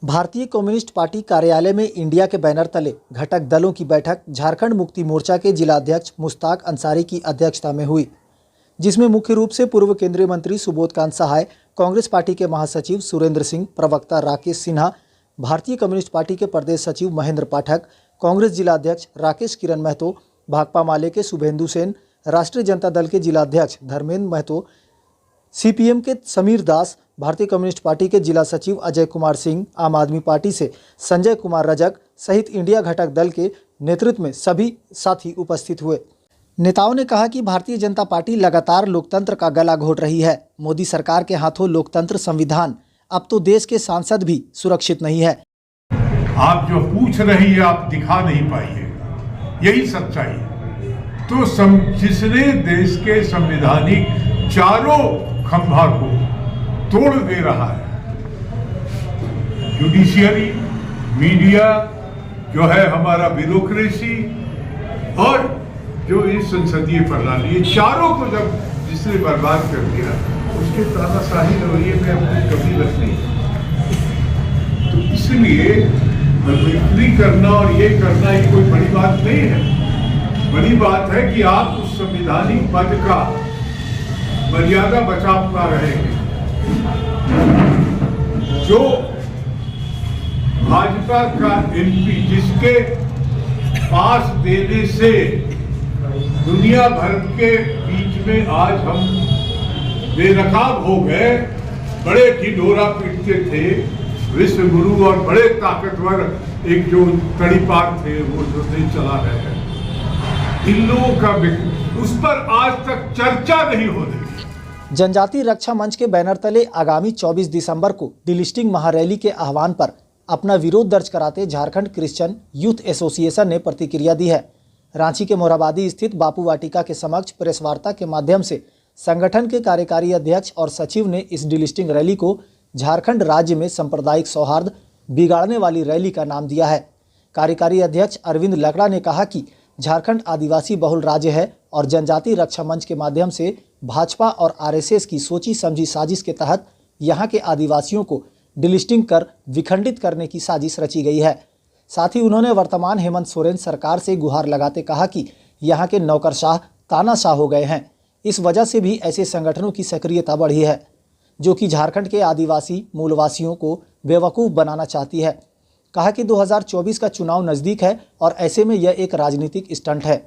भारतीय communist party कार्यालय में इंडिया के बैनर तले घटक दलों की बैठक झारखंड मुक्ति मोर्चा के जिलाध्यक्ष मुश्ताक अंसारी की अध्यक्षता में हुई, जिसमें मुख्य रूप से पूर्व केंद्रीय मंत्री सुबोधकांत सहाय, कांग्रेस पार्टी के महासचिव सुरेंद्र सिंह, प्रवक्ता राकेश सिन्हा, भारतीय कम्युनिस्ट पार्टी के प्रदेश सचिव महेंद्र पाठक, कांग्रेस जिलाध्यक्ष राकेश किरण महतो, भाकपा माले के शुभेंदु सेन, राष्ट्रीय जनता दल के जिलाध्यक्ष धर्मेंद्र महतो, सीपीएम के समीर दास, भारतीय कम्युनिस्ट पार्टी के जिला सचिव अजय कुमार सिंह, आम आदमी पार्टी से संजय कुमार रजक सहित इंडिया घटक दल के नेतृत्व में सभी साथी उपस्थित हुए। नेताओं ने कहा कि भारतीय जनता पार्टी लगातार लोकतंत्र का गला घोट रही है। मोदी सरकार के हाथों लोकतंत्र संविधान, अब तो देश के सांसद भी सुरक्षित नहीं है। आप जो पूछ रही है आप दिखा नहीं पाइएगा, यही सच्चाई है। तो जिसने देश के संवैधानिक चारों खंभा को तोड़ दे रहा है, जुडिशियरी, मीडिया जो है, हमारा ब्यूरोक्रेसी और जो इस संसदीय प्रणाली, ये चारों को जब जिसने बर्बाद कर दिया, उसके तानाशाही रवैये में अपनी कमी रखनी। तो इसलिए इतनी करना और ये करना ये कोई बड़ी बात नहीं है। बड़ी बात है कि आप उस संवैधानिक पद का मर्यादा बचा पा रहे हैं। जो भाजपा का एमपी जिसके पास देने से दुनिया भर के बीच में आज हम बेनकाब हो गए, बड़े ढिढोरा पीटते थे विश्व गुरु और बड़े ताकतवर एक जो तड़ीपार थे, वो जो नहीं चला रहे हैं, इन लोगों का उस पर आज तक चर्चा नहीं हो रही। जनजाति रक्षा मंच के बैनर तले आगामी 24 दिसंबर को डिलिस्टिंग महारैली के आह्वान पर अपना विरोध दर्ज कराते झारखंड क्रिश्चियन यूथ एसोसिएशन ने प्रतिक्रिया दी है। रांची के मोरहाबादी स्थित बापू वाटिका के समक्ष प्रेस वार्ता के माध्यम से संगठन के कार्यकारी अध्यक्ष और सचिव ने इस डिलिस्टिंग रैली को झारखंड राज्य में सांप्रदायिक सौहार्द बिगाड़ने वाली रैली का नाम दिया है। कार्यकारी अध्यक्ष अरविंद लकड़ा ने कहा कि झारखंड आदिवासी बहुल राज्य है और जनजाति रक्षा मंच के माध्यम से भाजपा और आरएसएस की सोची समझी साजिश के तहत यहां के आदिवासियों को डिलिस्टिंग कर विखंडित करने की साजिश रची गई है। साथ ही उन्होंने वर्तमान हेमंत सोरेन सरकार से गुहार लगाते कहा कि यहां के नौकरशाह तानाशाह हो गए हैं। इस वजह से भी ऐसे संगठनों की सक्रियता बढ़ी है जो कि झारखंड के आदिवासी मूलवासियों को बेवकूफ़ बनाना चाहती है। कहा कि 2024 का चुनाव नज़दीक है और ऐसे में यह एक राजनीतिक स्टंट है।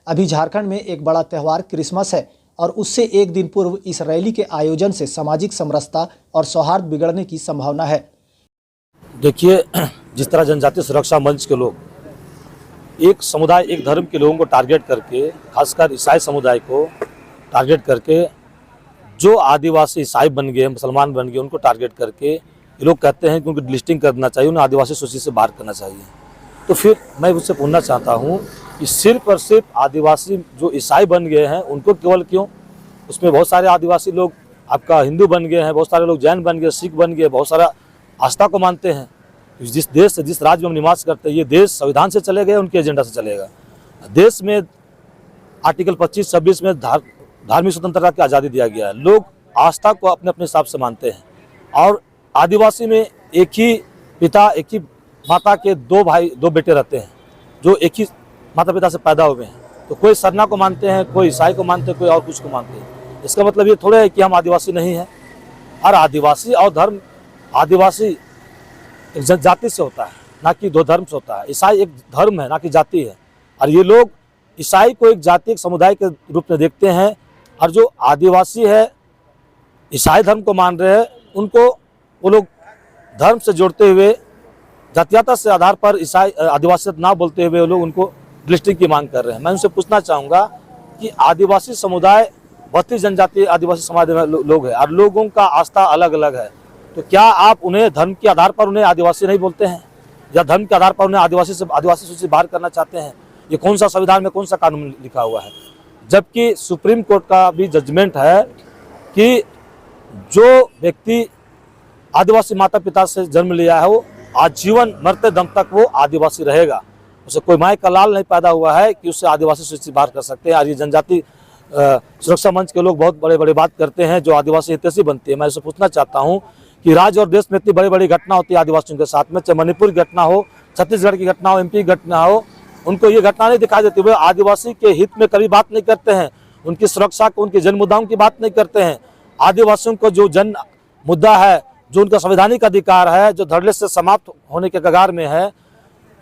अभी झारखंड में एक बड़ा त्यौहार क्रिसमस है और उससे एक दिन पूर्व इस रैली के आयोजन से सामाजिक समरसता और सौहार्द बिगड़ने की संभावना है। देखिए, जिस तरह जनजातीय सुरक्षा मंच के लोग एक समुदाय, एक धर्म के लोगों को टारगेट करके, खासकर ईसाई समुदाय को टारगेट करके, जो आदिवासी ईसाई बन गए, मुसलमान बन गए, उनको टारगेट करके ये लोग कहते हैं कि उनको डिलिस्टिंग करना चाहिए, उन्हें आदिवासी सूची से बाहर करना चाहिए। तो फिर मैं उससे पूछना चाहता हूँ कि सिर्फ और सिर्फ आदिवासी जो ईसाई बन गए हैं उनको केवल क्यों? उसमें बहुत सारे आदिवासी लोग आपका हिंदू बन गए हैं, बहुत सारे लोग जैन बन गए, सिख बन गए, बहुत सारा आस्था को मानते हैं। जिस देश से, जिस राज्य में हम निवास करते हैं, ये देश संविधान से चले गए, उनके एजेंडा से चलेगा। देश में आर्टिकल 25-26 में धार्मिक स्वतंत्रता की आज़ादी दिया गया है। लोग आस्था को अपने अपने हिसाब से मानते हैं और आदिवासी में एक ही पिता, एक ही माता के दो बेटे रहते हैं जो एक ही माता पिता से पैदा हुए हैं। तो कोई सरना को मानते हैं, कोई ईसाई को मानते हैं, कोई और कुछ को मानते हैं। इसका मतलब ये थोड़ा है कि हम आदिवासी नहीं हैं। और आदिवासी और धर्म, आदिवासी एक जाति से होता है, ना कि दो धर्म से होता है। ईसाई एक धर्म है, ना कि जाति है। और ये लोग ईसाई को एक जाति, एक समुदाय के रूप में देखते हैं और जो आदिवासी है, ईसाई धर्म को मान रहे हैं, उनको वो लोग धर्म से जोड़ते हुए, जातीयता से आधार पर ईसाई आदिवासी ना बोलते हुए वो लोग उनको डिलिस्टिंग की मांग कर रहे हैं। मैं उनसे पूछना चाहूँगा कि आदिवासी समुदाय, 32 जनजाति आदिवासी समाज में लोग हैं और लोगों का आस्था अलग अलग है। तो क्या आप उन्हें धर्म के आधार पर उन्हें आदिवासी नहीं बोलते हैं, या धर्म के आधार पर उन्हें आदिवासी सूची से बाहर करना चाहते हैं? ये कौन सा संविधान में कौन सा कानून लिखा हुआ है? जबकि सुप्रीम कोर्ट का भी जजमेंट है कि जो व्यक्ति आदिवासी माता पिता से जन्म लिया है वो आजीवन मरते दम तक वो आदिवासी रहेगा। उसे कोई माय का लाल नहीं पैदा हुआ है कि उससे आदिवासी सूची बाहर कर सकते हैं। और ये जनजाति सुरक्षा मंच के लोग बहुत बड़े बड़े बात करते हैं जो आदिवासी हितैषी बनती है। मैं इससे पूछना चाहता हूँ कि राज्य और देश में इतनी बड़ी बड़ी घटना होती है आदिवासियों के साथ में, चाहे मणिपुर की घटना हो, छत्तीसगढ़ की घटना हो, MP की घटना हो, उनको ये घटना नहीं दिखाई देती। वे आदिवासी के हित में कभी बात नहीं करते हैं, उनकी सुरक्षा को, उनके जन मुद्दाओं की बात नहीं करते हैं। आदिवासियों को जो जन मुद्दा है, जो उनका संवैधानिक अधिकार है, जो धड़ल्ले से समाप्त होने के कगार में है,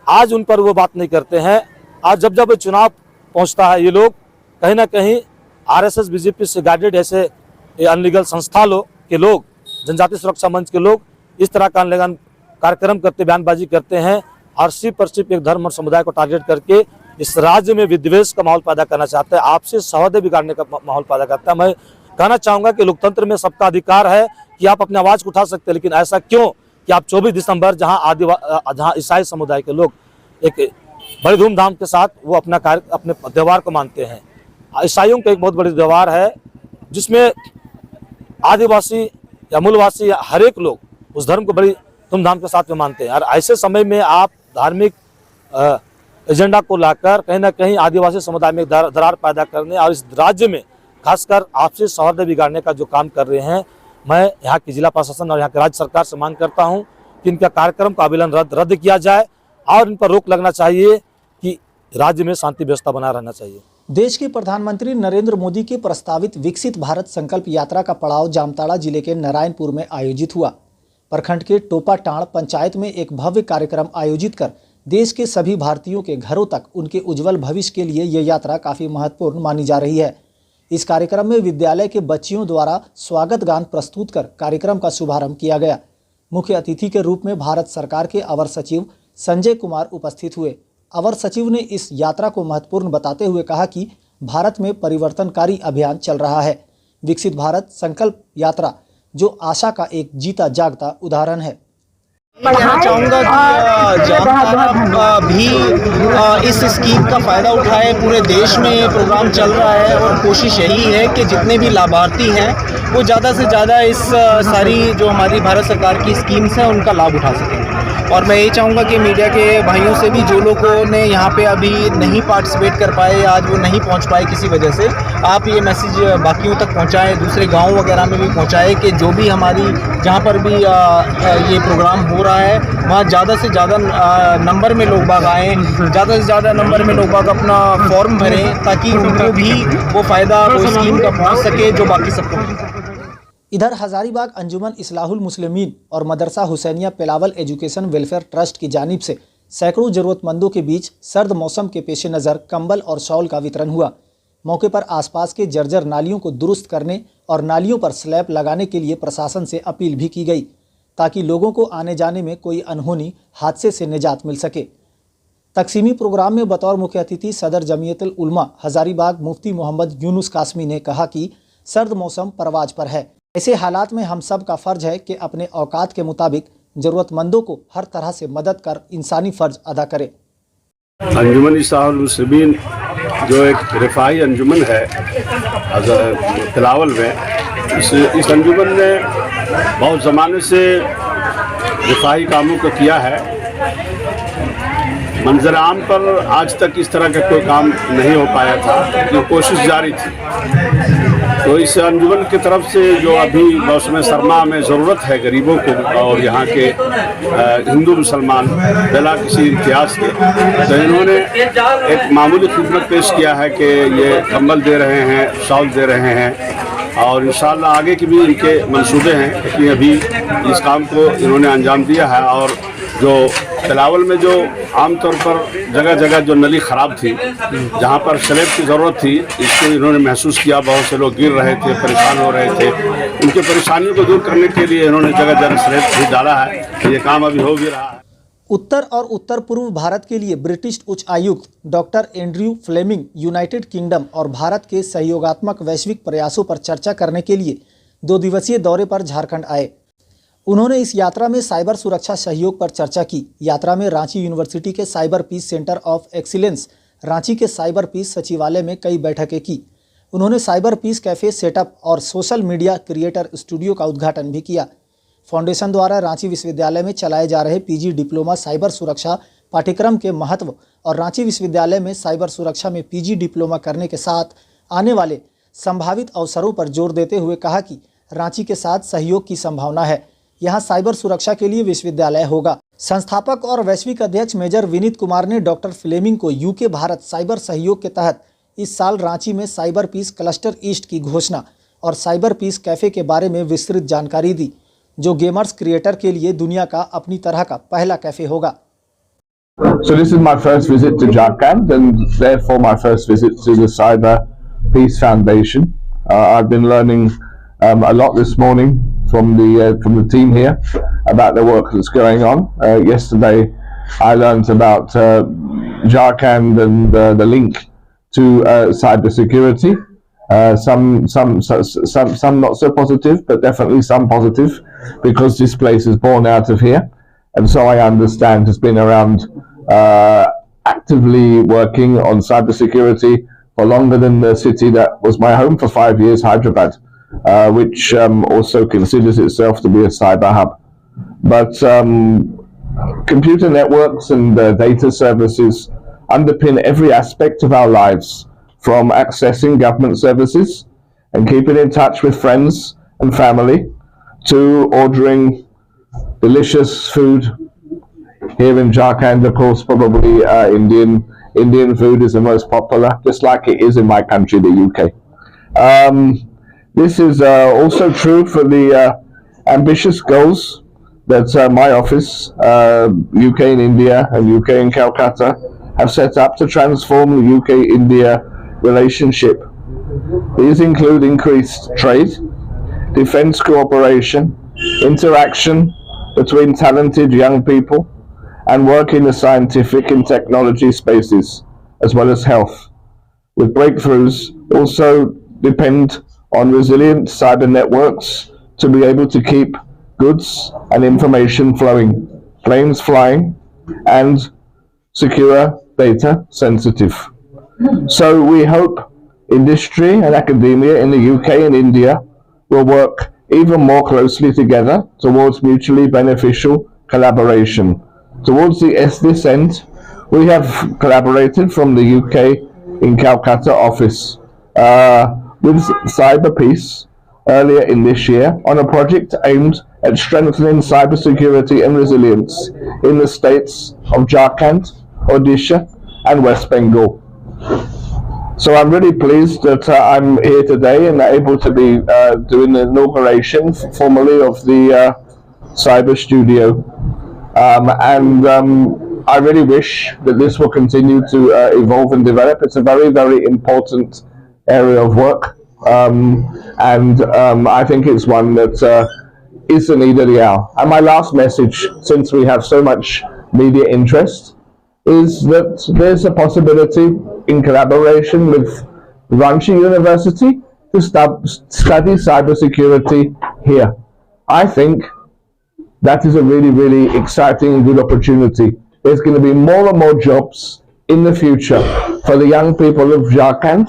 आज उन पर वो बात नहीं करते हैं। आज जब जब चुनाव पहुंचता है, ये लोग कहीं ना कहीं RSS BJP से गाइडेड ऐसे अनलीगल संस्था के लोग, जनजाति सुरक्षा मंच के लोग इस तरह का अनलीगल कार्यक्रम करते, बयानबाजी करते हैं और सिर्फ और सिर्फ एक धर्म और समुदाय को टारगेट करके इस राज्य में विद्वेष का माहौल पैदा करना चाहते हैं, आपसी सौहार्द बिगाड़ने का माहौल पैदा करता है। मैं कहना चाहूँगा कि लोकतंत्र में सबका अधिकार है कि आप अपनी आवाज़ को उठा सकते हैं, लेकिन ऐसा क्यों कि आप 24 दिसंबर जहाँ ईसाई समुदाय के लोग एक बड़े धूमधाम के साथ वो अपने त्यौहार को मानते हैं। ईसाइयों का एक बहुत बड़ी त्यौहार है जिसमें आदिवासी या मूलवासी या हर एक लोग उस धर्म को बड़ी धूमधाम के साथ में मानते हैं। और ऐसे समय में आप धार्मिक एजेंडा को लाकर कहीं ना कहीं आदिवासी समुदाय में दरार पैदा करने और इस राज्य में खासकर आपसी सौहार्द बिगाड़ने का जो काम कर रहे हैं, मैं यहाँ की जिला प्रशासन और यहाँ की राज्य सरकार से मांग करता हूँ कि इनका कार्यक्रम का अविलंब रद्द किया जाए और इन पर रोक लगना चाहिए कि राज्य में शांति व्यवस्था बना रहना चाहिए। देश के प्रधानमंत्री नरेंद्र मोदी की प्रस्तावित विकसित भारत संकल्प यात्रा का पड़ाव जामताड़ा जिले के नारायणपुर में आयोजित हुआ। प्रखंड के टोपाटांड़ पंचायत में एक भव्य कार्यक्रम आयोजित कर देश के सभी भारतीयों के घरों तक उनके उज्जवल भविष्य के लिए यह यात्रा काफी महत्वपूर्ण मानी जा रही है। इस कार्यक्रम में विद्यालय के बच्चियों द्वारा स्वागत गान प्रस्तुत कर कार्यक्रम का शुभारंभ किया गया। मुख्य अतिथि के रूप में भारत सरकार के अवर सचिव संजय कुमार उपस्थित हुए। अवर सचिव ने इस यात्रा को महत्वपूर्ण बताते हुए कहा कि भारत में परिवर्तनकारी अभियान चल रहा है। विकसित भारत संकल्प यात्रा जो आशा का एक जीता जागता उदाहरण है। मैं कहना चाहूँगा कि जामताड़ा भी इस स्कीम का फ़ायदा उठाए। पूरे देश में ये प्रोग्राम चल रहा है और कोशिश यही है कि जितने भी लाभार्थी हैं वो ज़्यादा से ज़्यादा इस सारी जो हमारी भारत सरकार की स्कीम्स हैं उनका लाभ उठा सकें। और मैं ये चाहूँगा कि मीडिया के भाइयों से भी जो लोगों ने यहाँ पे अभी नहीं पार्टिसिपेट कर पाए, आज वो नहीं पहुँच पाए किसी वजह से, आप ये मैसेज बाकियों तक पहुँचाएँ, दूसरे गाँव वगैरह में भी पहुँचाएँ कि जो भी हमारी जहाँ पर भी ये प्रोग्राम हो रहा है वहाँ ज़्यादा से ज़्यादा नंबर में लोग बाग आएँ, ज़्यादा से ज़्यादा नंबर में लोग बाग अपना फॉर्म भरें ताकि उनको भी वो फ़ायदा वो स्कीम का पहुँच सके जो बाकी सबको मिले। इधर हजारीबाग अंजुमन इस्लाहुल मुस्लिमीन और मदरसा Husainiya Pelawal education welfare trust की जानिब से सैकड़ों जरूरतमंदों के बीच सर्द मौसम के पेश नज़र कंबल और शॉल का वितरण हुआ। मौके पर आसपास के जर्जर नालियों को दुरुस्त करने और नालियों पर स्लैब लगाने के लिए प्रशासन से अपील भी की गई ताकि लोगों को आने जाने में कोई अनहोनी हादसे से निजात मिल सके। तकसीमी प्रोग्राम में बतौर मुख्य अतिथि सदर जमीयतुल उलमा हजारीबाग मुफ्ती मोहम्मद यूनुस कासमी ने कहा कि सर्द मौसम परवाज पर है। ऐसे हालात में हम सब का फ़र्ज है कि अपने औकात के मुताबिक ज़रूरतमंदों को हर तरह से मदद कर इंसानी फ़र्ज अदा करें। अंजुमन इस्लाहुल मुस्लिमीन जो एक रिफाई अंजुमन है पिलावल में, इस अंजुमन ने बहुत ज़माने से रिफाई कामों को किया है। मंजर आम पर आज तक इस तरह का कोई काम नहीं हो पाया था, जो कोशिश जारी थी। तो इस अंजुमन की तरफ से जो अभी मौसम सरमा में ज़रूरत है गरीबों को और यहाँ के हिंदू मुसलमान बिला किसी इतिहास के, तो इन्होंने एक मामूली खिदमत पेश किया है कि ये कंबल दे रहे हैं, शॉल दे रहे हैं और इंशाअल्लाह आगे की भी इनके मंसूबे हैं कि अभी इस काम को इन्होंने अंजाम दिया है। और जो पिलावल में जो आमतौर पर जगह जगह जो नली ख़राब थी, जहाँ पर स्लैब की ज़रूरत थी, इसको इन्होंने महसूस किया। बहुत से लोग गिर रहे थे, परेशान हो रहे थे, उनके परेशानियों को दूर करने के लिए इन्होंने जगह जगह स्लैब भी डाला है। ये काम अभी हो भी रहा है। उत्तर और उत्तर पूर्व भारत के लिए ब्रिटिश उच्च आयुक्त doctor Andrew Fleming United Kingdom और भारत के सहयोगात्मक वैश्विक प्रयासों पर चर्चा करने के लिए 2 दिवसीय दौरे पर झारखंड आए। उन्होंने इस यात्रा में साइबर सुरक्षा सहयोग पर चर्चा की। यात्रा में रांची यूनिवर्सिटी के cyber peace centre of excellence, Ranchi के साइबर पीस सचिवालय में कई बैठकें की। उन्होंने साइबर पीस कैफे सेटअप और सोशल मीडिया क्रिएटर स्टूडियो का उद्घाटन भी किया। फाउंडेशन द्वारा रांची विश्वविद्यालय में चलाए जा रहे PG डिप्लोमा साइबर सुरक्षा पाठ्यक्रम के महत्व और रांची विश्वविद्यालय में साइबर सुरक्षा में PG डिप्लोमा करने के साथ आने वाले संभावित अवसरों पर जोर देते हुए कहा कि रांची के साथ सहयोग की संभावना है। यहाँ साइबर सुरक्षा के लिए विश्वविद्यालय होगा। संस्थापक और वैश्विक अध्यक्ष मेजर विनीत कुमार ने डॉक्टर फ्लेमिंग को यूके भारत साइबर सहयोग के तहत इस साल रांची में साइबर पीस क्लस्टर ईस्ट की घोषणा और साइबर पीस कैफे के बारे में विस्तृत जानकारी दी, जो गेमर्स क्रिएटर के लिए दुनिया का अपनी तरह का पहला कैफे होगा। So this is my first visit to Jharkhand and therefore my first visit to the Cyber Peace Foundation. I've been learning a lot this morning from the team here about the work that's going on. Yesterday I learned about Jharkhand and the link to cyber security. Some not so positive, but definitely some positive, because this place is born out of here. And so I understand has been around actively working on cybersecurity for longer than the city that was my home for 5 years, Hyderabad, which also considers itself to be a cyber hub. But computer networks and data services underpin every aspect of our lives, from accessing government services and keeping in touch with friends and family to ordering delicious food. Here in Jharkhand, of course, probably Indian food is the most popular, just like it is in my country, the UK. This is also true for the ambitious goals that my office, UK in India and UK in Calcutta, have set up to transform the UK-India relationship. These include increased trade, defence cooperation, interaction between talented young people, and work in the scientific and technology spaces, as well as health. With breakthroughs also depend on resilient cyber networks to be able to keep goods and information flowing, planes flying, and secure data sensitive. So we hope industry and academia in the UK and India will work even more closely together towards mutually beneficial collaboration. Towards this end, we have collaborated from the UK in Calcutta office with Cyber Peace earlier in this year on a project aimed at strengthening cybersecurity and resilience in the states of Jharkhand, Odisha, and West Bengal. So I'm really pleased that I'm here today and able to be doing the inauguration formally of the Cyber Studio. I really wish that this will continue to evolve and develop. It's a very, very important area of work. I think it's one that is the need of the hour. And my last message, since we have so much media interest, is that there's a possibility in collaboration with Ranchi University to study cybersecurity here. I think that is a really, really exciting and good opportunity. There's going to be more and more jobs in the future for the young people of Jharkhand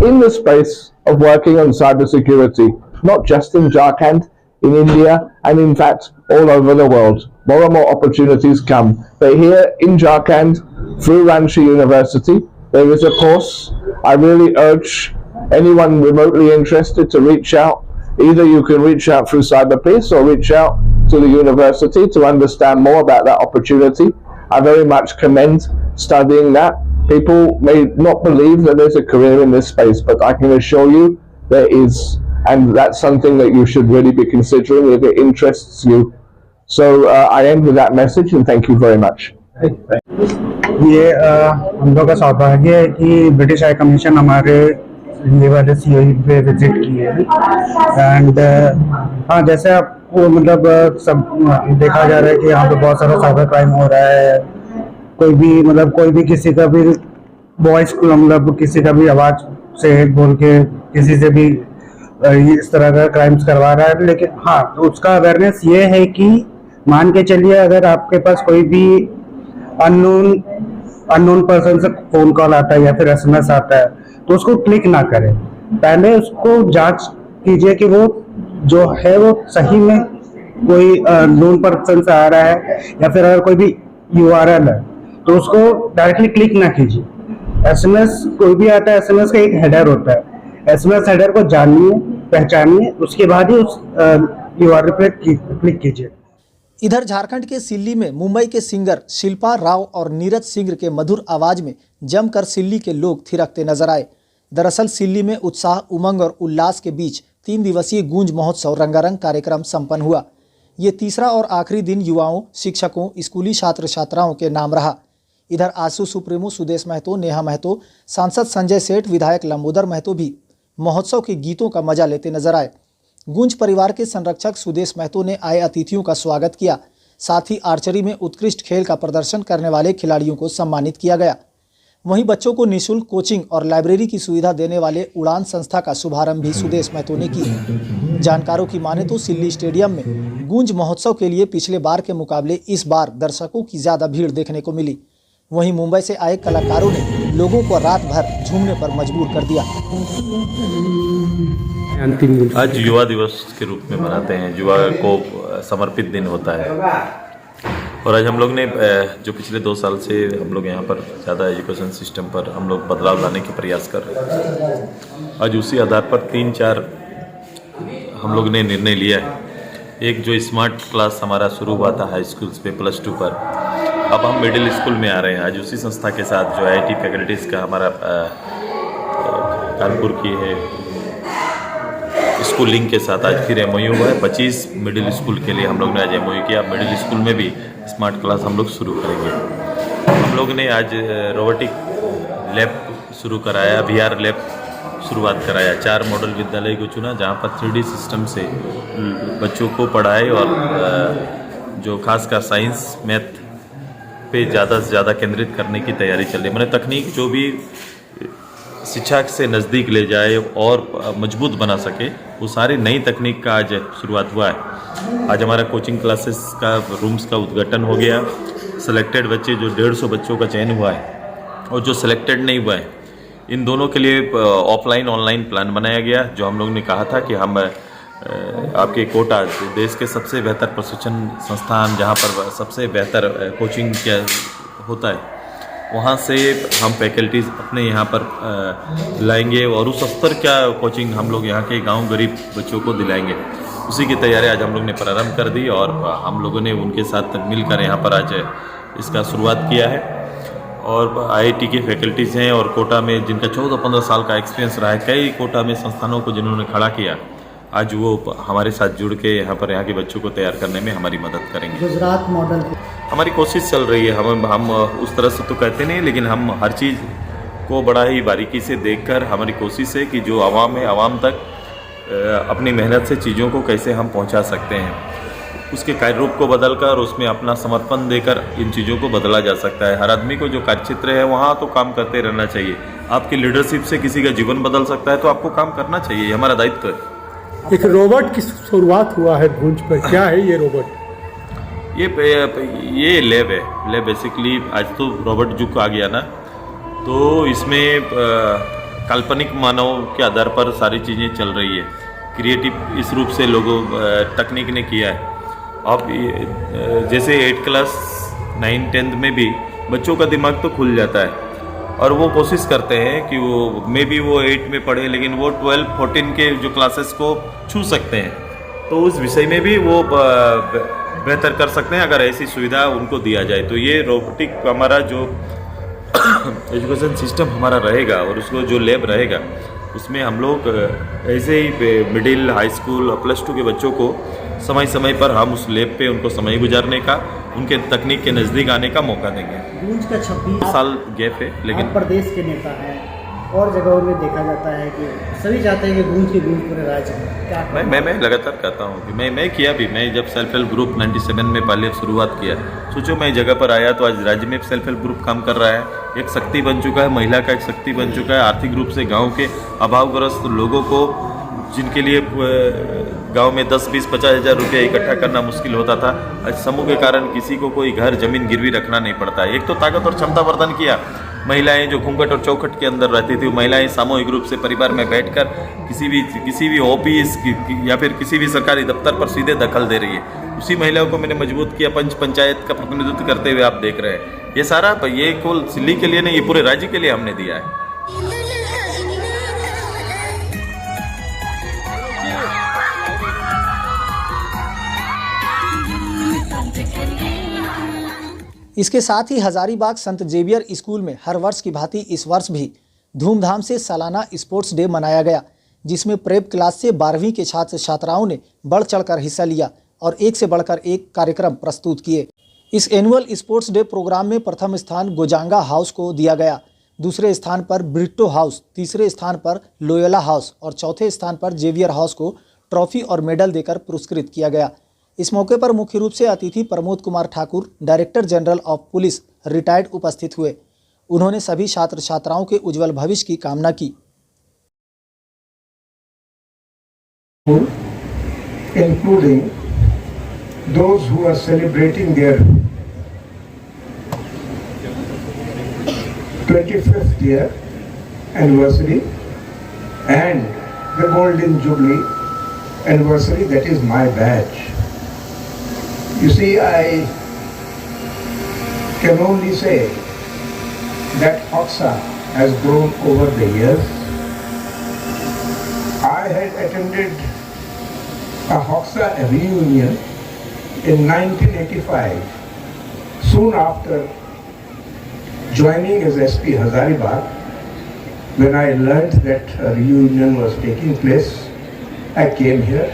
in the space of working on cybersecurity, not just in Jharkhand, in India, and in fact all over the world. More and more opportunities come. But here in Jharkhand, through Ranchi University, there is a course. I really urge anyone remotely interested to reach out. Either you can reach out through Cyber Peace or reach out to the university to understand more about that opportunity. I very much commend studying that. People may not believe that there's a career in this space, but I can assure you there is, and that's something that you should really be considering if it interests you. So I end with that message and thank you very much. ये हम लोग का सौभाग्य है कि British high commission हमारे ये वाले सीओई पे विजिट किए हैं एंड हाँ जैसे आपको मतलब सब देखा जा रहा है कि यहाँ पे बहुत सारा साइबर क्राइम हो रहा है। कोई भी किसी का भी वॉइस मतलब किसी का भी आवाज़ से बोल के किसी से भी इस तरह का क्राइम्स करवा रहा है। लेकिन हाँ उसका अवेयरनेस ये है कि मान के चलिए अगर आपके पास कोई भी अननोन पर्सन से फोन कॉल आता है या फिर एसएमएस आता है तो उसको क्लिक ना करें। पहले उसको जांच कीजिए कि वो जो है वो सही में कोई नोन पर्सन से आ रहा है या फिर अगर कोई भी यूआरएल है तो उसको डायरेक्टली क्लिक ना कीजिए। एसएमएस कोई भी आता है, एसएमएस का एक हेडर होता है, एसएमएस हेडर को जानिए, पहचानिए, उसके बाद ही उस URL पे क्लिक कीजिए। इधर झारखंड के सिल्ली में मुंबई के सिंगर शिल्पा राव और नीरज सिंह के मधुर आवाज में जमकर सिल्ली के लोग थिरकते नजर आए। दरअसल सिल्ली में उत्साह, उमंग और उल्लास के बीच 3 दिवसीय गूंज महोत्सव रंगारंग कार्यक्रम संपन्न हुआ। ये तीसरा और आखिरी दिन युवाओं, शिक्षकों, स्कूली छात्र छात्राओं के नाम रहा। इधर आसू सुप्रीमो सुदेश महतो, नेहा महतो, सांसद संजय सेठ, विधायक लंबोदर महतो भी महोत्सव के गीतों का मजा लेते नजर आए। गूंज परिवार के संरक्षक सुदेश महतो ने आए अतिथियों का स्वागत किया। साथ ही आर्चरी में उत्कृष्ट खेल का प्रदर्शन करने वाले खिलाड़ियों को सम्मानित किया गया। वहीं बच्चों को निःशुल्क कोचिंग और लाइब्रेरी की सुविधा देने वाले उड़ान संस्था का शुभारंभ भी सुदेश महतो ने की। जानकारों की माने तो सिल्ली स्टेडियम में गूंज महोत्सव के लिए पिछले बार के मुकाबले इस बार दर्शकों की ज्यादा भीड़ देखने को मिली। वहीं मुंबई से आए कलाकारों ने लोगों को रात भर झूमने पर मजबूर कर दिया। आज युवा दिवस के रूप में मनाते हैं। युवा को समर्पित दिन होता है और आज हम लोग ने जो पिछले 2 साल से हम लोग यहाँ पर ज़्यादा एजुकेशन सिस्टम पर हम लोग बदलाव लाने के प्रयास कर रहे हैं। आज उसी आधार पर 3-4 हम लोग ने निर्णय लिया है। एक जो स्मार्ट क्लास हमारा शुरू हुआ था हाई स्कूल्स पे +2 पर, अब हम मिडिल स्कूल में आ रहे हैं। आज उसी संस्था के साथ जो IIT फैकल्टीज़ का हमारा कानपुर की है स्कूल लिंक के साथ आज फिर MOU हुआ है। 25 मिडिल स्कूल के लिए हम लोग ने आज MOU किया। मिडिल स्कूल में भी स्मार्ट क्लास हम लोग शुरू करेंगे। हम लोग ने आज रोबोटिक लैब शुरू कराया, VR लैब शुरुआत कराया। 4 मॉडल विद्यालय को चुना जहाँ पर 3D सिस्टम से बच्चों को पढ़ाए और जो खासकर साइंस मैथ पे ज़्यादा से ज़्यादा केंद्रित करने की तैयारी चल रही है। मैंने तकनीक जो भी शिक्षा से नज़दीक ले जाए और मजबूत बना सके, वो सारी नई तकनीक का आज शुरुआत हुआ है। आज हमारा कोचिंग क्लासेस का रूम्स का उद्घाटन हो गया। सेलेक्टेड बच्चे जो 150 बच्चों का चयन हुआ है और जो सिलेक्टेड नहीं हुआ है, इन दोनों के लिए ऑफलाइन ऑनलाइन प्लान बनाया गया। जो हम लोग ने कहा था कि हम आपके कोटा देश के सबसे बेहतर प्रशिक्षण संस्थान जहाँ पर सबसे बेहतर कोचिंग क्या होता है, वहाँ से हम फैकल्टीज़ अपने यहाँ पर लाएंगे और उस स्तर का कोचिंग हम लोग यहाँ के गांव गरीब बच्चों को दिलाएंगे। उसी की तैयारी आज हम लोग ने प्रारंभ कर दी और हम लोगों ने उनके साथ मिलकर यहाँ पर आज इसका शुरुआत किया है। और IIT की फैकल्टीज़ हैं और कोटा में जिनका 14-15 साल का एक्सपीरियंस रहा है, कई कोटा में संस्थानों को जिन्होंने खड़ा किया, आज वो हमारे साथ जुड़ के यहाँ के बच्चों को तैयार करने में हमारी मदद करेंगे। गुजरात मॉडल हमारी कोशिश चल रही है। हम उस तरह से तो कहते नहीं, लेकिन हम हर चीज़ को बड़ा ही बारीकी से देखकर हमारी कोशिश है कि जो आवाम है, आवाम तक अपनी मेहनत से चीज़ों को कैसे हम पहुंचा सकते हैं, उसके कार्य रूप को बदलकर उसमें अपना समर्पण देकर इन चीज़ों को बदला जा सकता है। हर आदमी को जो कार्यक्षेत्र है वहाँ तो काम करते रहना चाहिए। आपकी लीडरशिप से किसी का जीवन बदल सकता है तो आपको काम करना चाहिए, हमारा दायित्व है। एक रोबोट की शुरुआत हुआ है गूंज पर, क्या है ये रोबोट? ये लैब है। लैब बेसिकली आज तो रोबोट युग आ गया ना, तो इसमें काल्पनिक मानव के आधार पर सारी चीज़ें चल रही है। क्रिएटिव इस रूप से लोगों तकनीक ने किया है। अब जैसे 8 क्लास 9, 10 में भी बच्चों का दिमाग तो खुल जाता है और वो कोशिश करते हैं कि वो वो 8 में पढ़े, लेकिन वो 12, 14 के जो क्लासेस को छू सकते हैं, तो उस विषय में भी वो बेहतर कर सकते हैं अगर ऐसी सुविधा उनको दिया जाए। तो ये रोबोटिक हमारा जो एजुकेशन सिस्टम हमारा रहेगा और उसको जो लैब रहेगा, उसमें हम लोग ऐसे ही मिडिल, हाई स्कूल और +2 के बच्चों को समय समय पर हम उस लैब पे उनको समय गुजारने का, उनके तकनीक के नज़दीक आने का मौका देंगे। गूंज का 26 साल गैप है, लेकिन प्रदेश के नेता हैं और जगहों में देखा जाता है कि सभी चाहते हैं कि गूंज की गूंज पूरे राज्य में। क्या मैं लगातार कहता हूँ कि मैं किया भी। मैं जब सेल्फ हेल्प ग्रुप 97 में पहले शुरुआत किया, सोचो मैं जगह पर आया तो आज राज्य में सेल्फ हेल्प ग्रुप काम कर रहा है, एक शक्ति बन चुका है, महिला का एक शक्ति बन चुका है। आर्थिक रूप से गाँव के अभावग्रस्त लोगों को, जिनके लिए गांव में 10, 20, 50 हज़ार रुपये इकट्ठा करना मुश्किल होता था, आज समूह के कारण किसी को कोई घर जमीन गिरवी रखना नहीं पड़ता है। एक तो ताकत और क्षमता वर्धन किया। महिलाएं जो घूंघट और चौखट के अंदर रहती थी, महिलाएं सामूहिक रूप से परिवार में बैठकर किसी भी ऑफिस या फिर किसी भी सरकारी दफ्तर पर सीधे दखल दे रही है। उसी महिलाओं को मैंने मजबूत किया, पंचायत का प्रतिनिधित्व करते हुए आप देख रहे हैं। ये सारा ये केवल सिल्ली के लिए नहीं, ये पूरे राज्य के लिए हमने दिया है। इसके साथ ही हजारीबाग संत जेवियर स्कूल में हर वर्ष की भांति इस वर्ष भी धूमधाम से सालाना स्पोर्ट्स डे मनाया गया, जिसमें प्रेप क्लास से 12वीं के छात्र छात्राओं ने बढ़ चढ़कर हिस्सा लिया और एक से बढ़कर एक कार्यक्रम प्रस्तुत किए। इस एनुअल स्पोर्ट्स डे प्रोग्राम में प्रथम स्थान गोजांगा हाउस को दिया गया, दूसरे स्थान पर ब्रिट्टो हाउस, तीसरे स्थान पर लोयोला हाउस और चौथे स्थान पर जेवियर हाउस को ट्रॉफी और मेडल देकर पुरस्कृत किया गया। इस मौके पर मुख्य रूप से अतिथि Pramod Kumar Thakur, director general of police retired उपस्थित हुए। उन्होंने सभी छात्र छात्राओं के उज्जवल भविष्य की कामना की। Including those who are celebrating their 25th year anniversary and the Golden Jubilee anniversary, that is my badge. You see, I can only say that Hoxa has grown over the years. I had attended a Hoxa reunion in 1985, soon after joining as SP Hazaribagh. When I learned that a reunion was taking place, I came here.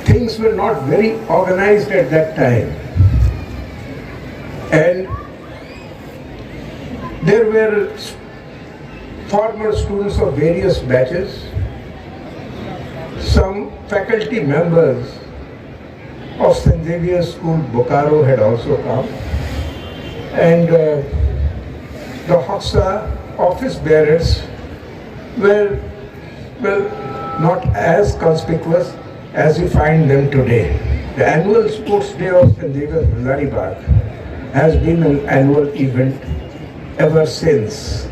Things were not very organized at that time, and there were former students of various batches. Some faculty members of St. Xavier's School, Bokaro had also come, and the Hoxa office bearers were, well, not as conspicuous as you find them today. The annual sports day of St. Xavier's Hazaribagh has been an annual event ever since,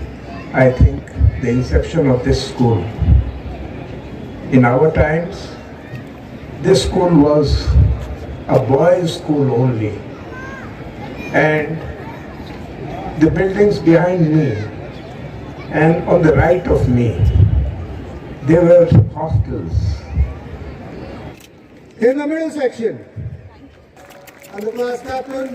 I think, the inception of this school. In our times, this school was a boys' school only, and the buildings behind me and on the right of me, they were hostels. In the middle section, and the class captain.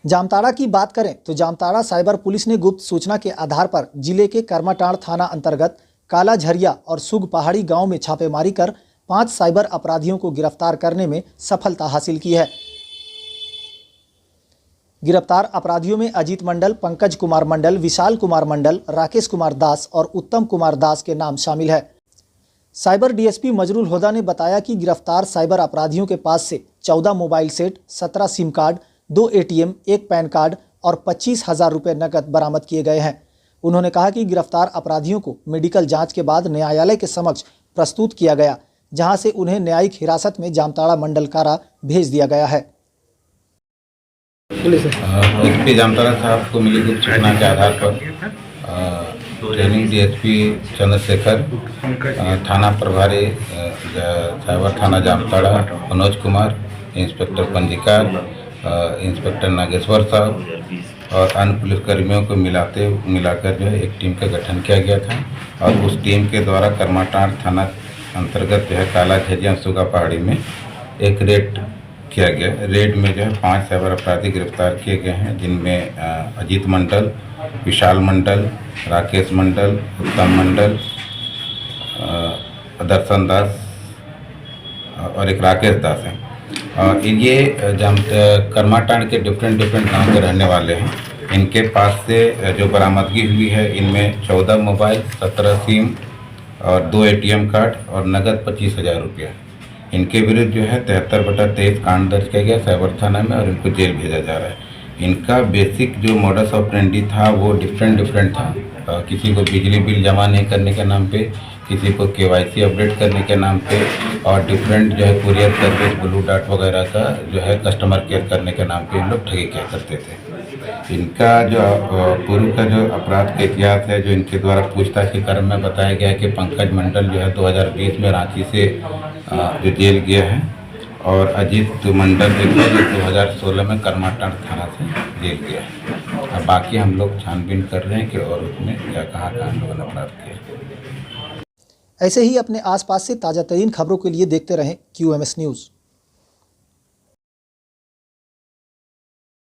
Jamtara की बात करें तो Jamtara cyber police ने गुप्त सूचना के आधार पर जिले के कर्माटांड़ थाना अंतर्गत काला झरिया और सुग पहाड़ी गांव में छापेमारी कर 5 साइबर अपराधियों को गिरफ्तार करने में सफलता हासिल की है। गिरफ्तार अपराधियों में अजीत मंडल, पंकज कुमार मंडल, विशाल कुमार मंडल, राकेश कुमार दास और उत्तम कुमार दास के नाम शामिल है। साइबर डीएसपी मजरुल हुदा ने बताया कि गिरफ्तार साइबर अपराधियों के पास से 14 mobile set, 17 SIM card, 2 ATM, 1 pan card और 25,000 रुपये नकद बरामद किए गए हैं। उन्होंने कहा कि गिरफ्तार अपराधियों को मेडिकल जांच के बाद न्यायालय के समक्ष प्रस्तुत किया गया, जहां से उन्हें न्यायिक हिरासत में जामताड़ा मंडल कारा भेज दिया गया है। एसपी जामताड़ा साहब को मिली गुप्त सूचना के आधार पर ट्रेनिंग डीएसपी चंद्रशेखर, थाना प्रभारी साइबर थाना जामताड़ा मनोज कुमार, इंस्पेक्टर पंजिकार, इंस्पेक्टर नागेश्वर साहब और अन्य पुलिसकर्मियों को मिलाकर जो है एक टीम का गठन किया गया था और उस टीम के द्वारा कर्माटांड़ थाना अंतर्गत जो है काला झरिया सुगा पहाड़ी में एक रेड किया गया। रेड में जो है 5 साइबर अपराधी गिरफ्तार किए गए हैं, जिनमें अजीत मंडल, विशाल मंडल, राकेश मंडल, उत्तम मंडल, दर्शन दास और एक राकेश दास हैं। ये कर्माटांड़ के डिफरेंट गांव के रहने वाले हैं। इनके पास से जो बरामदगी हुई है, इनमें 14 मोबाइल, 17 सिम और 2 एटीएम कार्ड और नगद 25,000 रुपये। इनके विरुद्ध जो है 73/23 कांड दर्ज किया गया साइबर थाना में और इनको जेल भेजा जा रहा है। इनका बेसिक जो मॉडस ऑपरेंडी था वो डिफरेंट था। किसी को बिजली बिल जमा नहीं करने के नाम पे, किसी को केवाईसी अपडेट करने के नाम पे और डिफरेंट जो है कुरियर सर्विस, ब्लू डार्ट वगैरह का जो है कस्टमर केयर करने के नाम पे इन लोग ठगी किया करते थे। इनका जो पूर्व का जो अपराध का इतिहास है, जो इनके द्वारा पूछताछ के क्रम में बताया गया है कि पंकज मंडल जो है 2020 में रांची से जो जेल गया है और अजीत मंडल जो 2016 में कर्माटांड़ थाना से जेल गया है। अब बाकी हम लोग छानबीन कर रहे हैं कि और उसमें क्या कहाँ हम लोगों ने अपराध किया। ऐसे ही अपने आसपास से ताज़ा तरीन खबरों के लिए देखते रहें QMS न्यूज़।